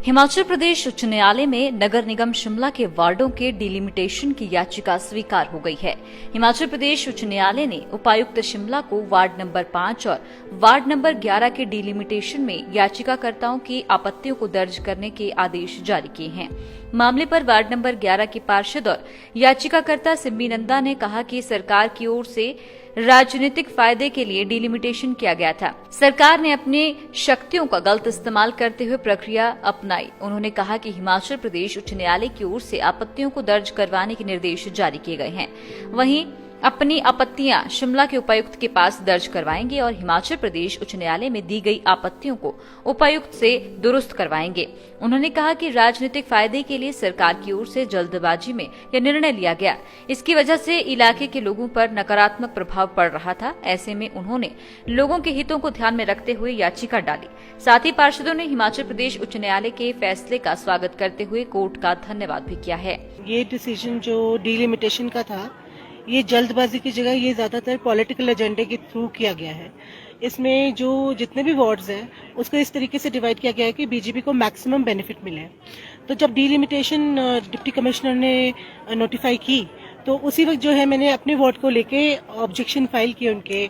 हिमाचल प्रदेश उच्च न्यायालय में नगर निगम शिमला के वार्डों के डिलिमिटेशन की याचिका स्वीकार हो गई है। हिमाचल प्रदेश उच्च न्यायालय ने उपायुक्त शिमला को वार्ड नंबर 5 और वार्ड नंबर 11 के डिलिमिटेशन में याचिकाकर्ताओं की आपत्तियों को दर्ज करने के आदेश जारी किए हैं। मामले पर वार्ड नंबर 11 की पार्षद और याचिकाकर्ता सिम्बी नंदा ने कहा कि सरकार की ओर से राजनीतिक फायदे के लिए डिलिमिटेशन किया गया था। सरकार ने अपनी शक्तियों का गलत इस्तेमाल करते हुए प्रक्रिया अपनाई। उन्होंने कहा कि हिमाचल प्रदेश उच्च न्यायालय की ओर से आपत्तियों को दर्ज करवाने के निर्देश जारी किए गए हैं। वहीं अपनी आपत्तियां शिमला के उपायुक्त के पास दर्ज करवाएंगे और हिमाचल प्रदेश उच्च न्यायालय में दी गई आपत्तियों को उपायुक्त से दुरुस्त करवाएंगे। उन्होंने कहा कि राजनीतिक फायदे के लिए सरकार की ओर से जल्दबाजी में यह निर्णय लिया गया। इसकी वजह से इलाके के लोगों पर नकारात्मक प्रभाव पड़ रहा था। ऐसे में उन्होंने लोगों के हितों को ध्यान में रखते हुए याचिका डाली। साथ ही पार्षदों ने हिमाचल प्रदेश उच्च न्यायालय के फैसले का स्वागत करते हुए कोर्ट का धन्यवाद भी किया है। ये डिसीजन जो डिलिमिटेशन का था, ये जल्दबाजी की जगह ये ज्यादातर पॉलिटिकल एजेंडे के थ्रू किया गया है। इसमें जो जितने भी वार्ड्स हैं उसको इस तरीके से डिवाइड किया गया है कि बीजेपी को मैक्सिमम बेनिफिट मिले। तो जब डिलिमिटेशन डिप्टी कमिश्नर ने नोटिफाई की तो उसी वक्त जो है मैंने अपने वार्ड को लेके ऑब्जेक्शन फाइल किया उनके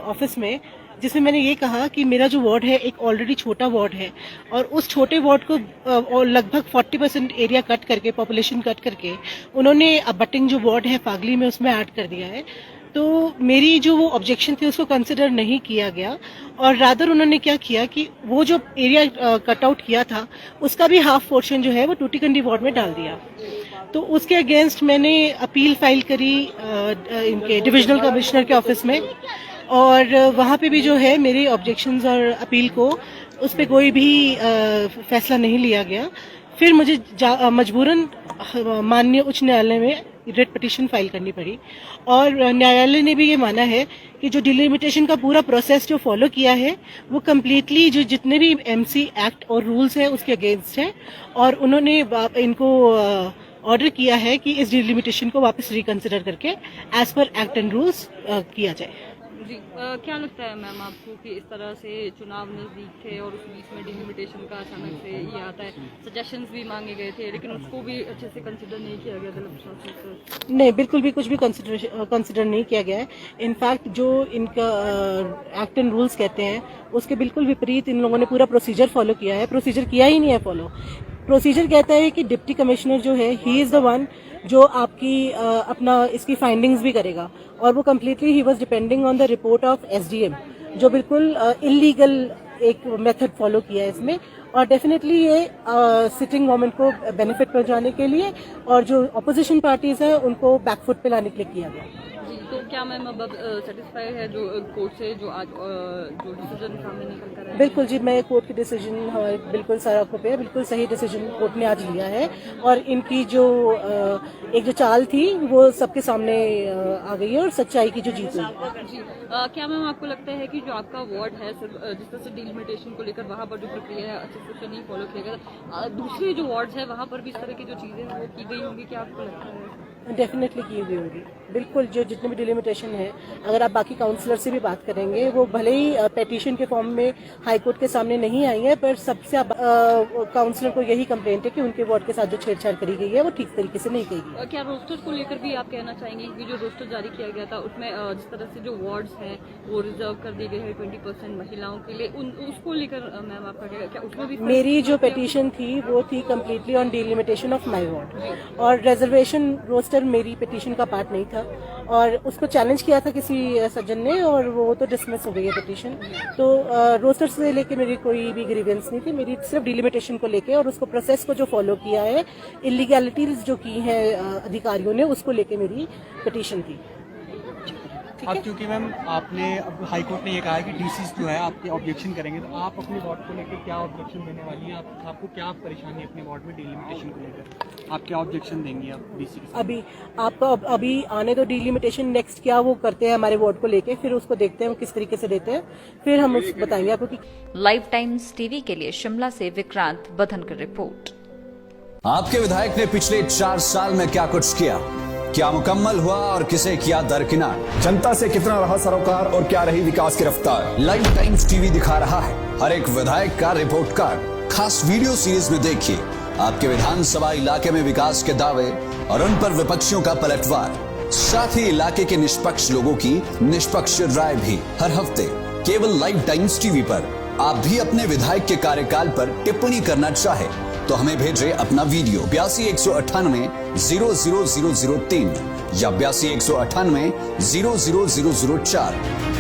ऑफिस में, जिसमें मैंने ये कहा कि मेरा जो वार्ड है एक ऑलरेडी छोटा वार्ड है और उस छोटे वार्ड को लगभग 40% एरिया कट करके, पॉपुलेशन कट करके उन्होंने अबटिंग जो वार्ड है फागली में उसमें ऐड कर दिया है। तो मेरी जो वो ऑब्जेक्शन थी उसको कंसिडर नहीं किया गया और रादर उन्होंने क्या किया कि वो जो एरिया कट आउट किया था उसका भी हाफ पोर्शन जो है वो टूटीकंडी वार्ड में डाल दिया। तो उसके अगेंस्ट मैंने अपील फाइल करी इनके डिविजनल कमिश्नर के ऑफिस में और वहाँ पे भी जो है मेरे ऑब्जेक्शंस और अपील को उस पर कोई भी फैसला नहीं लिया गया। फिर मुझे मजबूरन माननीय उच्च न्यायालय में रिट पिटीशन फाइल करनी पड़ी और न्यायालय ने भी ये माना है कि जो डिलिमिटेशन का पूरा प्रोसेस जो फॉलो किया है वो कम्प्लीटली जो जितने भी एमसी एक्ट और रूल्स हैं उसके अगेंस्ट है और उन्होंने इनको ऑर्डर किया है कि इस डिलिमिटेशन को वापस रिकंसिडर करके as per act and rules किया जाए। जी क्या लगता है मैम आपको कि इस तरह से चुनाव नजदीक थे और उस बीच में डिलिमिटेशन का अचानक से ये आता है, सजेशंस भी मांगे गए थे लेकिन उसको भी अच्छे से कंसिडर नहीं किया गया जिला प्रशासन से? नहीं, बिल्कुल भी कुछ भी कंसिडर नहीं किया गया है। इनफैक्ट जो इनका एक्ट एंड रूल्स कहते हैं उसके बिल्कुल विपरीत इन लोगों ने पूरा प्रोसीजर फॉलो किया है। प्रोसीजर किया ही नहीं है फॉलो। प्रोसीजर कहता है कि डिप्टी कमिश्नर जो है ही इज द वन जो आपकी अपना इसकी फाइंडिंग्स भी करेगा और वो completely he was depending on the report of SDM जो बिल्कुल इलीगल एक मेथड फॉलो किया है इसमें और डेफिनेटली ये सिटिंग गवर्नमेंट को बेनिफिट पहुंचाने के लिए और जो अपोजिशन पार्टीज हैं उनको बैकफुट पे लाने के लिए किया गया। तो क्या मैम अब सेटिस्फाई है जो कोर्ट से जो आज जो डिसीजन सामने निकल कर आया? बिल्कुल जी, मैं कोर्ट की डिसीजन बिल्कुल सारा को पे बिल्कुल सही डिसीजन कोर्ट ने आज लिया है और इनकी जो एक जो चाल थी वो सबके सामने आ गई है और सच्चाई की जो जीत हुई। जी क्या मैम आपको लगता है कि जो आपका वार्ड है जिस तरह से डिलिमिटेशन को लेकर वहाँ पर जो प्रक्रिया है अच्छे से नहीं फॉलो किया गया, दूसरे जो वार्ड है वहाँ पर भी इस तरह की जो चीजें हैं वो की गई होंगी, क्या आपको लगता है? डेफिनेटली की हुई होगी। बिल्कुल जो जितने भी डिलिमिटेशन है, अगर आप बाकी काउंसलर से भी बात करेंगे वो भले ही पेटिशन के फॉर्म में हाई कोर्ट के सामने नहीं आई है पर सबसे काउंसलर को यही कंप्लेंट है कि उनके वार्ड के साथ जो छेड़छाड़ करी गई है वो ठीक तरीके से नहीं की गई। क्या रोस्टर को लेकर भी आप कहना चाहेंगे कि जो रोस्टर जारी किया गया था उसमें जिस तरह से जो वार्ड्स हैं वो रिजर्व कर दिए गए हैं 20% महिलाओं के लिए, उसको लेकर मैम आपका क्या उसमें भी? मेरी जो पेटिशन थी वो थी completely on delimitation of my ward और रिजर्वेशन रोस्टर मेरी पिटीशन का पार्ट नहीं था और उसको चैलेंज किया था किसी सज्जन ने और वो तो डिसमिस हो गई है पिटीशन। तो रोस्टर से लेके मेरी कोई भी ग्रीवेंस नहीं थी, मेरी सिर्फ डिलिमिटेशन को लेके और उसको प्रोसेस को जो फॉलो किया है, इलीगैलिटीज जो की है अधिकारियों ने उसको लेके मेरी पिटीशन थी। अब क्योंकि मैम आपने अब हाई कोर्ट ने ये कहा है कि डीसीज जो है आपके ऑब्जेक्शन करेंगे तो आप अपने वार्ड को लेकर क्या ऑब्जेक्शन देने वाली हैं? आपको क्या परेशानी है अपने वार्ड में डिलिमिटेशन को लेकर? आप क्या ऑब्जेक्शन देंगी आप डीसी के साथ? अभी आपको अभी आने दो डिलिमिटेशन, नेक्स्ट क्या वो करते हैं हमारे वार्ड को लेके, फिर उसको देखते हैं वो किस तरीके से देते हैं, फिर हम उसको बताएंगे आपको। लाइव टाइम्स टीवी के लिए शिमला से विक्रांत बधनकर रिपोर्ट। आपके विधायक ने पिछले 4 साल में क्या कुछ किया, क्या मुकम्मल हुआ और किसे किया दरकिनार, जनता से कितना रहा सरोकार और क्या रही विकास की रफ्तार। लाइव टाइम्स टीवी दिखा रहा है हर एक विधायक का रिपोर्ट कार्ड। खास वीडियो सीरीज में देखिए आपके विधानसभा इलाके में विकास के दावे और उन पर विपक्षियों का पलटवार, साथ ही इलाके के निष्पक्ष लोगों की निष्पक्ष राय भी हर हफ्ते केवल लाइव टाइम्स टीवी पर। आप भी अपने विधायक के कार्यकाल पर टिप्पणी करना चाहे तो हमें भेजें अपना वीडियो 82 198 00003 या 82 198 00004।